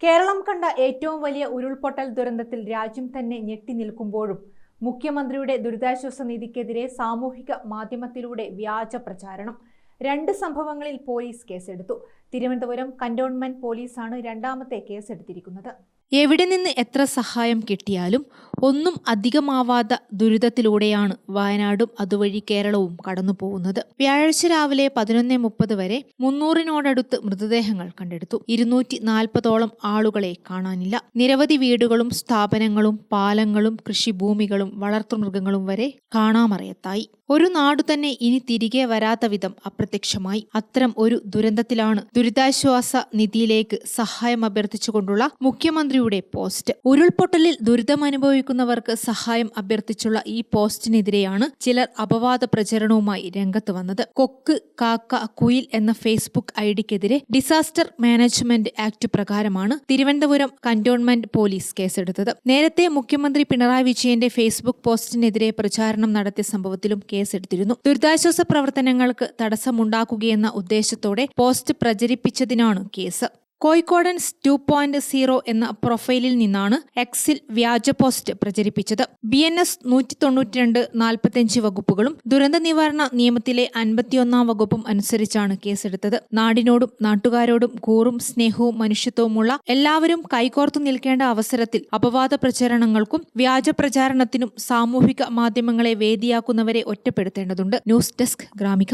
കേരളം കണ്ട ഏറ്റവും വലിയ ഉരുൾപൊട്ടൽ ദുരന്തത്തിൽ രാജ്യം തന്നെ ഞെട്ടി നിൽക്കുമ്പോഴും മുഖ്യമന്ത്രിയുടെ ദുരിതാശ്വാസ നിധിക്കെതിരെ സാമൂഹിക മാധ്യമത്തിലൂടെ വ്യാജ പ്രചാരണം. 2 സംഭവങ്ങളിൽ പോലീസ് കേസെടുത്തു. തിരുവനന്തപുരം കന്റോൺമെന്റ് പോലീസാണ് രണ്ടാമത്തെ കേസെടുത്തിരിക്കുന്നത്. എവിടെ നിന്ന് എത്ര സഹായം കിട്ടിയാലും ഒന്നും അധികമാവാത്ത ദുരിതത്തിലൂടെയാണ് വയനാടും അതുവഴി കേരളവും കടന്നുപോകുന്നത്. വ്യാഴാഴ്ച രാവിലെ 11:30 വരെ 300-നോടടുത്ത് മൃതദേഹങ്ങൾ കണ്ടെടുത്തു. 240-ഓളം ആളുകളെ കാണാനില്ല. നിരവധി വീടുകളും സ്ഥാപനങ്ങളും പാലങ്ങളും കൃഷിഭൂമികളും വളർത്തുമൃഗങ്ങളും വരെ കാണാമറയത്തായി. ഒരു നാടു തന്നെ ഇനി തിരികെ വരാത്ത വിധം അപ്രത്യക്ഷമായി. അത്തരം ഒരു ദുരന്തത്തിലാണ് ദുരിതാശ്വാസ നിധിയിലേക്ക് സഹായം അഭ്യർത്ഥിച്ചുകൊണ്ടുള്ള മുഖ്യമന്ത്രിയുടെ പോസ്റ്റ്. ഉരുൾപൊട്ടലിൽ ദുരിതമനുഭവിക്കുന്നവർക്ക് സഹായം അഭ്യർത്ഥിച്ചുള്ള ഈ പോസ്റ്റിനെതിരെയാണ് ചിലർ അപവാദ പ്രചരണവുമായി രംഗത്ത് വന്നത്. കൊക്ക്, കാക്ക, കുയിൽ എന്ന ഫേസ്ബുക്ക് ഐഡിക്കെതിരെ ഡിസാസ്റ്റർ മാനേജ്മെന്റ് ആക്ട് പ്രകാരമാണ് തിരുവനന്തപുരം കന്റോൺമെന്റ് പോലീസ് കേസെടുത്തത്. നേരത്തെ മുഖ്യമന്ത്രി പിണറായി വിജയന്റെ ഫേസ്ബുക്ക് പോസ്റ്റിനെതിരെ പ്രചാരണം നടത്തിയ സംഭവത്തിലും കേസെടുത്തിരുന്നു. ദുരിതാശ്വാസ പ്രവർത്തനങ്ങൾക്ക് തടസ്സമുണ്ടാക്കുകയെന്ന ഉദ്ദേശത്തോടെ പോസ്റ്റ് പ്രചരിപ്പിച്ചതിനാണ് കേസ്. കോഴിക്കോടൻസ് 2.0 എന്ന പ്രൊഫൈലിൽ നിന്നാണ് എക്സിൽ വ്യാജ പോസ്റ്റ് പ്രചരിപ്പിച്ചത്. BNS 192-45 വകുപ്പുകളും ദുരന്ത നിവാരണ നിയമത്തിലെ 51-ാം വകുപ്പും അനുസരിച്ചാണ് കേസെടുത്തത്. നാടിനോടും നാട്ടുകാരോടും കൂറും സ്നേഹവും മനുഷ്യത്വവുമുള്ള എല്ലാവരും കൈകോർത്തു നിൽക്കേണ്ട അവസരത്തിൽ അപവാദ പ്രചരണങ്ങൾക്കും വ്യാജ പ്രചാരണത്തിനും സാമൂഹിക മാധ്യമങ്ങളെ വേദിയാക്കുന്നവരെ ഒറ്റപ്പെടുത്തേണ്ടതുണ്ട്. News desk Gramika.